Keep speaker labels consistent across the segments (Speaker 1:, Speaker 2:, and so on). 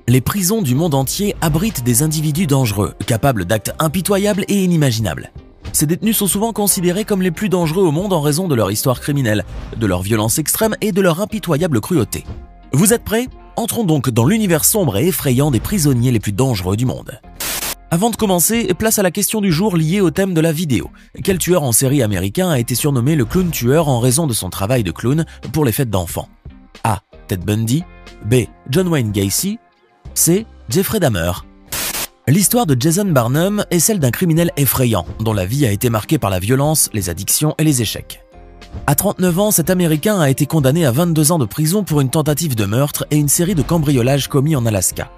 Speaker 1: Les prisons du monde entier abritent des individus dangereux, capables d'actes impitoyables et inimaginables. Ces détenus sont souvent considérés comme les plus dangereux au monde en raison de leur histoire criminelle, de leur violence extrême et de leur impitoyable cruauté. Vous êtes prêts? Entrons donc dans l'univers sombre et effrayant des prisonniers les plus dangereux du monde. Avant de commencer, place à la question du jour liée au thème de la vidéo. Quel tueur en série américain a été surnommé le clown tueur en raison de son travail de clown pour les fêtes d'enfants? A. Ted Bundy. B. John Wayne Gacy. C. Jeffrey Dahmer. L'histoire de Jason Barnum est celle d'un criminel effrayant, dont la vie a été marquée par la violence, les addictions et les échecs. À 39 ans, cet Américain a été condamné à 22 ans de prison pour une tentative de meurtre et une série de cambriolages commis en Alaska.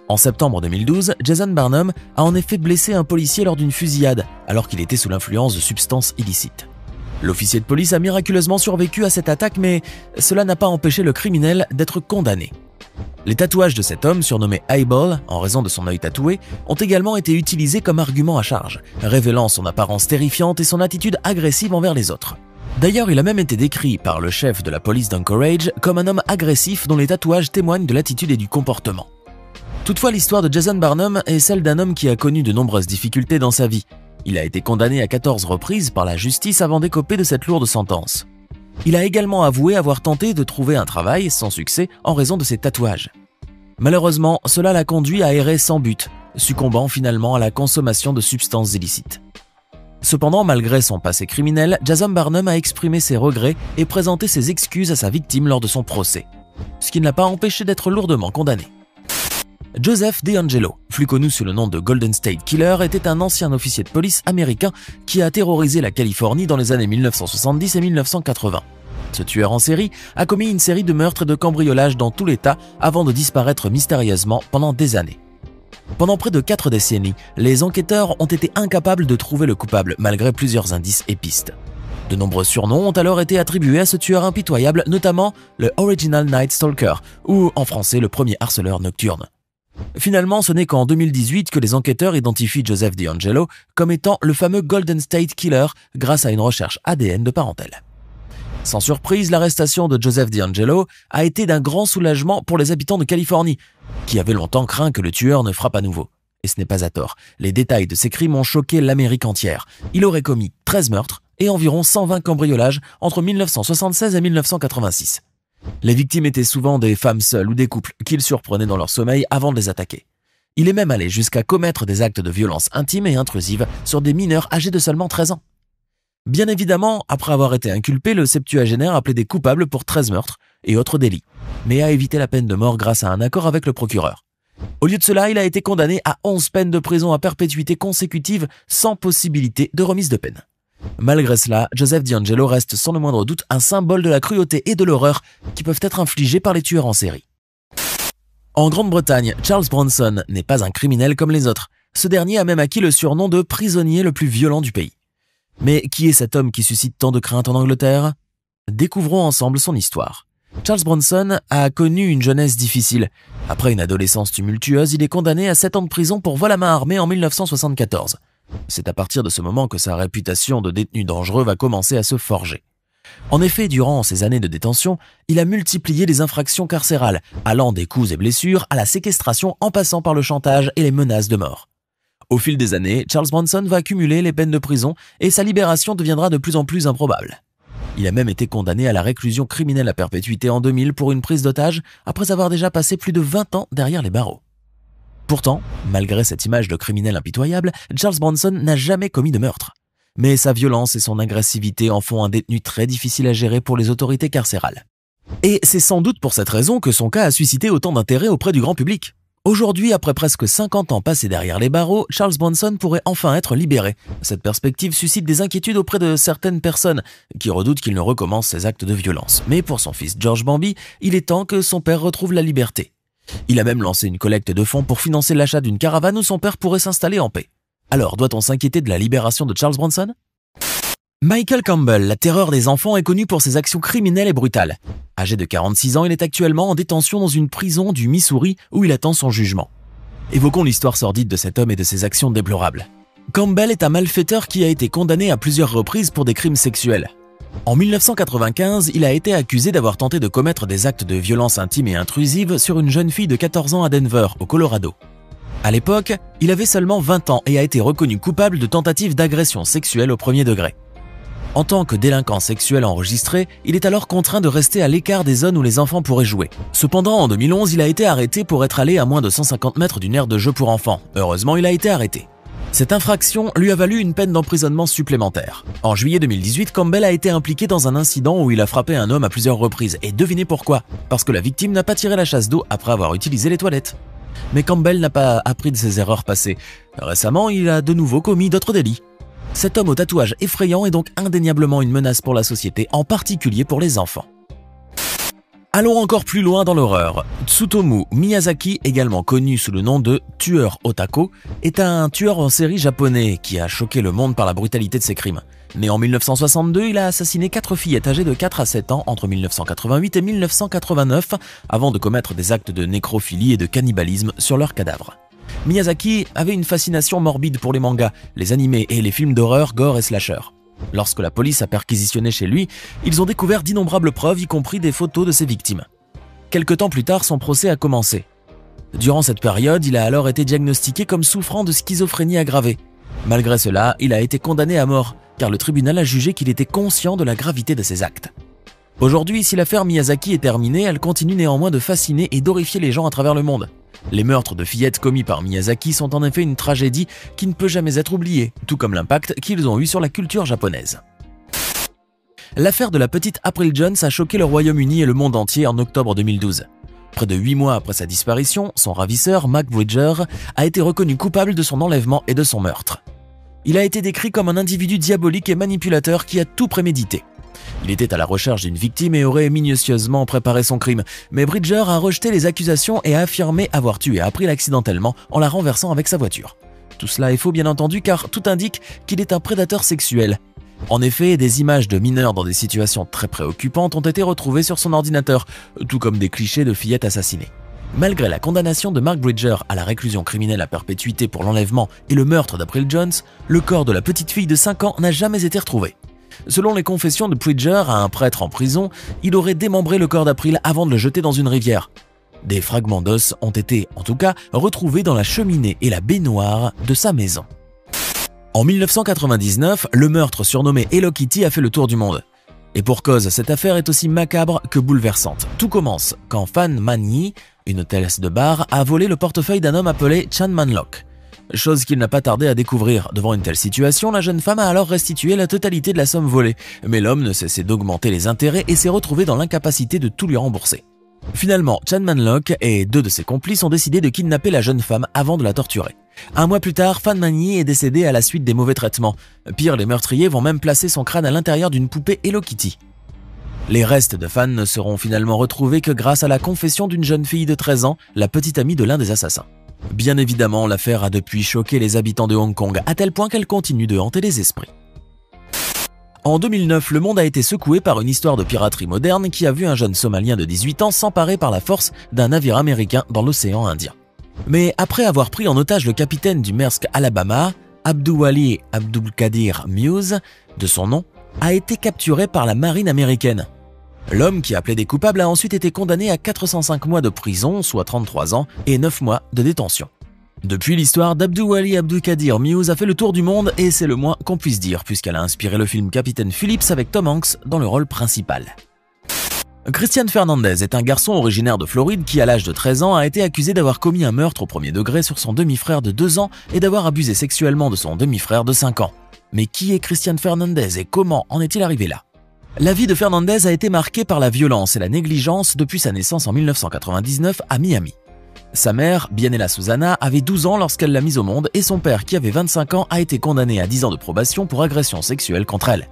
Speaker 1: En septembre 2012, Jason Barnum a en effet blessé un policier lors d'une fusillade, alors qu'il était sous l'influence de substances illicites. L'officier de police a miraculeusement survécu à cette attaque, mais cela n'a pas empêché le criminel d'être condamné. Les tatouages de cet homme, surnommé Eyeball, en raison de son œil tatoué, ont également été utilisés comme argument à charge, révélant son apparence terrifiante et son attitude agressive envers les autres. D'ailleurs, il a même été décrit par le chef de la police d'Anchorage comme un homme agressif dont les tatouages témoignent de l'attitude et du comportement. Toutefois, l'histoire de Jason Barnum est celle d'un homme qui a connu de nombreuses difficultés dans sa vie. Il a été condamné à 14 reprises par la justice avant d'écoper de cette lourde sentence. Il a également avoué avoir tenté de trouver un travail sans succès en raison de ses tatouages. Malheureusement, cela l'a conduit à errer sans but, succombant finalement à la consommation de substances illicites. Cependant, malgré son passé criminel, Jason Barnum a exprimé ses regrets et présenté ses excuses à sa victime lors de son procès, ce qui ne l'a pas empêché d'être lourdement condamné. Joseph DeAngelo, plus connu sous le nom de Golden State Killer, était un ancien officier de police américain qui a terrorisé la Californie dans les années 1970 et 1980. Ce tueur en série a commis une série de meurtres et de cambriolages dans tout l'État avant de disparaître mystérieusement pendant des années. Pendant près de 4 décennies, les enquêteurs ont été incapables de trouver le coupable malgré plusieurs indices et pistes. De nombreux surnoms ont alors été attribués à ce tueur impitoyable, notamment le Original Night Stalker, ou en français le premier harceleur nocturne. Finalement, ce n'est qu'en 2018 que les enquêteurs identifient Joseph DeAngelo comme étant le fameux Golden State Killer grâce à une recherche ADN de parentèle. Sans surprise, l'arrestation de Joseph DeAngelo a été d'un grand soulagement pour les habitants de Californie, qui avaient longtemps craint que le tueur ne frappe à nouveau. Et ce n'est pas à tort. Les détails de ces crimes ont choqué l'Amérique entière. Il aurait commis 13 meurtres et environ 120 cambriolages entre 1976 et 1986. Les victimes étaient souvent des femmes seules ou des couples qu'il surprenait dans leur sommeil avant de les attaquer. Il est même allé jusqu'à commettre des actes de violence intime et intrusive sur des mineurs âgés de seulement 13 ans. Bien évidemment, après avoir été inculpé, le septuagénaire a plaidé coupable pour 13 meurtres et autres délits, mais a évité la peine de mort grâce à un accord avec le procureur. Au lieu de cela, il a été condamné à 11 peines de prison à perpétuité consécutive sans possibilité de remise de peine. Malgré cela, Joseph DeAngelo reste sans le moindre doute un symbole de la cruauté et de l'horreur qui peuvent être infligées par les tueurs en série. En Grande-Bretagne, Charles Bronson n'est pas un criminel comme les autres. Ce dernier a même acquis le surnom de prisonnier le plus violent du pays. Mais qui est cet homme qui suscite tant de crainte en Angleterre? Découvrons ensemble son histoire. Charles Bronson a connu une jeunesse difficile. Après une adolescence tumultueuse, il est condamné à 7 ans de prison pour vol à main armée en 1974. C'est à partir de ce moment que sa réputation de détenu dangereux va commencer à se forger. En effet, durant ces années de détention, il a multiplié les infractions carcérales, allant des coups et blessures à la séquestration en passant par le chantage et les menaces de mort. Au fil des années, Charles Bronson va accumuler les peines de prison et sa libération deviendra de plus en plus improbable. Il a même été condamné à la réclusion criminelle à perpétuité en 2000 pour une prise d'otage après avoir déjà passé plus de 20 ans derrière les barreaux. Pourtant, malgré cette image de criminel impitoyable, Charles Bronson n'a jamais commis de meurtre. Mais sa violence et son agressivité en font un détenu très difficile à gérer pour les autorités carcérales. Et c'est sans doute pour cette raison que son cas a suscité autant d'intérêt auprès du grand public. Aujourd'hui, après presque 50 ans passés derrière les barreaux, Charles Bronson pourrait enfin être libéré. Cette perspective suscite des inquiétudes auprès de certaines personnes qui redoutent qu'il ne recommence ses actes de violence. Mais pour son fils George Bambi, il est temps que son père retrouve la liberté. Il a même lancé une collecte de fonds pour financer l'achat d'une caravane où son père pourrait s'installer en paix. Alors, doit-on s'inquiéter de la libération de Charles Bronson? Michael Campbell, la terreur des enfants, est connu pour ses actions criminelles et brutales. Âgé de 46 ans, il est actuellement en détention dans une prison du Missouri où il attend son jugement. Évoquons l'histoire sordide de cet homme et de ses actions déplorables. Campbell est un malfaiteur qui a été condamné à plusieurs reprises pour des crimes sexuels. En 1995, il a été accusé d'avoir tenté de commettre des actes de violence intime et intrusive sur une jeune fille de 14 ans à Denver, au Colorado. À l'époque, il avait seulement 20 ans et a été reconnu coupable de tentative d'agression sexuelle au premier degré. En tant que délinquant sexuel enregistré, il est alors contraint de rester à l'écart des zones où les enfants pourraient jouer. Cependant, en 2011, il a été arrêté pour être allé à moins de 150 mètres d'une aire de jeu pour enfants. Heureusement, il a été arrêté. Cette infraction lui a valu une peine d'emprisonnement supplémentaire. En juillet 2018, Campbell a été impliqué dans un incident où il a frappé un homme à plusieurs reprises. Et devinez pourquoi? Parce que la victime n'a pas tiré la chasse d'eau après avoir utilisé les toilettes. Mais Campbell n'a pas appris de ses erreurs passées. Récemment, il a de nouveau commis d'autres délits. Cet homme au tatouage effrayant est donc indéniablement une menace pour la société, en particulier pour les enfants. Allons encore plus loin dans l'horreur. Tsutomu Miyazaki, également connu sous le nom de tueur Otako, est un tueur en série japonais qui a choqué le monde par la brutalité de ses crimes. Né en 1962, il a assassiné 4 fillettes âgées de 4 à 7 ans entre 1988 et 1989 avant de commettre des actes de nécrophilie et de cannibalisme sur leurs cadavres. Miyazaki avait une fascination morbide pour les mangas, les animés et les films d'horreur, gore et slasher. Lorsque la police a perquisitionné chez lui, ils ont découvert d'innombrables preuves, y compris des photos de ses victimes. Quelque temps plus tard, son procès a commencé. Durant cette période, il a alors été diagnostiqué comme souffrant de schizophrénie aggravée. Malgré cela, il a été condamné à mort, car le tribunal a jugé qu'il était conscient de la gravité de ses actes. Aujourd'hui, si l'affaire Miyazaki est terminée, elle continue néanmoins de fasciner et d'horrifier les gens à travers le monde. Les meurtres de fillettes commis par Miyazaki sont en effet une tragédie qui ne peut jamais être oubliée, tout comme l'impact qu'ils ont eu sur la culture japonaise. L'affaire de la petite April Jones a choqué le Royaume-Uni et le monde entier en octobre 2012. Près de 8 mois après sa disparition, son ravisseur, Mark Bridger, a été reconnu coupable de son enlèvement et de son meurtre. Il a été décrit comme un individu diabolique et manipulateur qui a tout prémédité. Il était à la recherche d'une victime et aurait minutieusement préparé son crime, mais Bridger a rejeté les accusations et a affirmé avoir tué April accidentellement en la renversant avec sa voiture. Tout cela est faux bien entendu car tout indique qu'il est un prédateur sexuel. En effet, des images de mineurs dans des situations très préoccupantes ont été retrouvées sur son ordinateur, tout comme des clichés de fillettes assassinées. Malgré la condamnation de Mark Bridger à la réclusion criminelle à perpétuité pour l'enlèvement et le meurtre d'April Jones, le corps de la petite fille de 5 ans n'a jamais été retrouvé. Selon les confessions de Bridger à un prêtre en prison, il aurait démembré le corps d'April avant de le jeter dans une rivière. Des fragments d'os ont été, en tout cas, retrouvés dans la cheminée et la baignoire de sa maison. En 1999, le meurtre surnommé Hello Kitty a fait le tour du monde. Et pour cause, cette affaire est aussi macabre que bouleversante. Tout commence quand Fan Man-yi, une hôtesse de bar, a volé le portefeuille d'un homme appelé Chan Man-lok. Chose qu'il n'a pas tardé à découvrir. Devant une telle situation, la jeune femme a alors restitué la totalité de la somme volée. Mais l'homme ne cessait d'augmenter les intérêts et s'est retrouvé dans l'incapacité de tout lui rembourser. Finalement, Chan Man-lok et 2 de ses complices ont décidé de kidnapper la jeune femme avant de la torturer. Un mois plus tard, Fan Man-yi est décédé à la suite des mauvais traitements. Pire, les meurtriers vont même placer son crâne à l'intérieur d'une poupée Hello Kitty. Les restes de Fan ne seront finalement retrouvés que grâce à la confession d'une jeune fille de 13 ans, la petite amie de l'un des assassins. Bien évidemment, l'affaire a depuis choqué les habitants de Hong Kong, à tel point qu'elle continue de hanter les esprits. En 2009, le monde a été secoué par une histoire de piraterie moderne qui a vu un jeune Somalien de 18 ans s'emparer par la force d'un navire américain dans l'océan Indien. Mais après avoir pris en otage le capitaine du Maersk Alabama, Abdulwali Abdulkadir Muse, de son nom, a été capturé par la marine américaine. L'homme qui a plaidé coupable a ensuite été condamné à 405 mois de prison, soit 33 ans, et 9 mois de détention. Depuis, l'histoire d'Abdulwali Abdulkadir Muse a fait le tour du monde et c'est le moins qu'on puisse dire puisqu'elle a inspiré le film Captain Phillips avec Tom Hanks dans le rôle principal. Christian Fernandez est un garçon originaire de Floride qui, à l'âge de 13 ans, a été accusé d'avoir commis un meurtre au premier degré sur son demi-frère de 2 ans et d'avoir abusé sexuellement de son demi-frère de 5 ans. Mais qui est Christian Fernandez et comment en est-il arrivé là? La vie de Fernandez a été marquée par la violence et la négligence depuis sa naissance en 1999 à Miami. Sa mère, Bianella Susana, avait 12 ans lorsqu'elle l'a mise au monde et son père, qui avait 25 ans, a été condamné à 10 ans de probation pour agression sexuelle contre elle.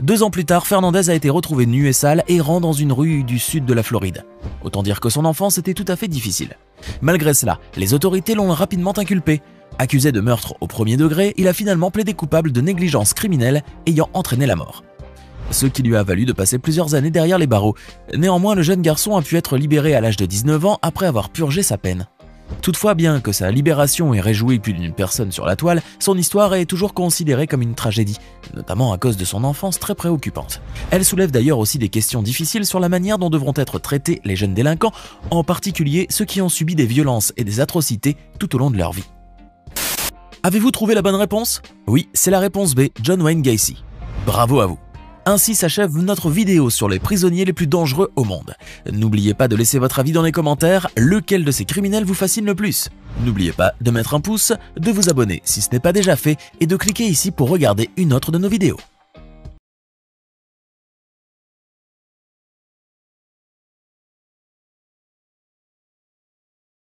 Speaker 1: 2 ans plus tard, Fernandez a été retrouvé nu et sale, errant dans une rue du sud de la Floride. Autant dire que son enfance était tout à fait difficile. Malgré cela, les autorités l'ont rapidement inculpé. Accusé de meurtre au premier degré, il a finalement plaidé coupable de négligence criminelle ayant entraîné la mort. Ce qui lui a valu de passer plusieurs années derrière les barreaux. Néanmoins, le jeune garçon a pu être libéré à l'âge de 19 ans après avoir purgé sa peine. Toutefois, bien que sa libération ait réjoui plus d'une personne sur la toile, son histoire est toujours considérée comme une tragédie, notamment à cause de son enfance très préoccupante. Elle soulève d'ailleurs aussi des questions difficiles sur la manière dont devront être traités les jeunes délinquants, en particulier ceux qui ont subi des violences et des atrocités tout au long de leur vie. Avez-vous trouvé la bonne réponse? Oui, c'est la réponse B, John Wayne Gacy. Bravo à vous! Ainsi s'achève notre vidéo sur les prisonniers les plus dangereux au monde. N'oubliez pas de laisser votre avis dans les commentaires, lequel de ces criminels vous fascine le plus. N'oubliez pas de mettre un pouce, de vous abonner si ce n'est pas déjà fait et de cliquer ici pour regarder une autre de nos vidéos.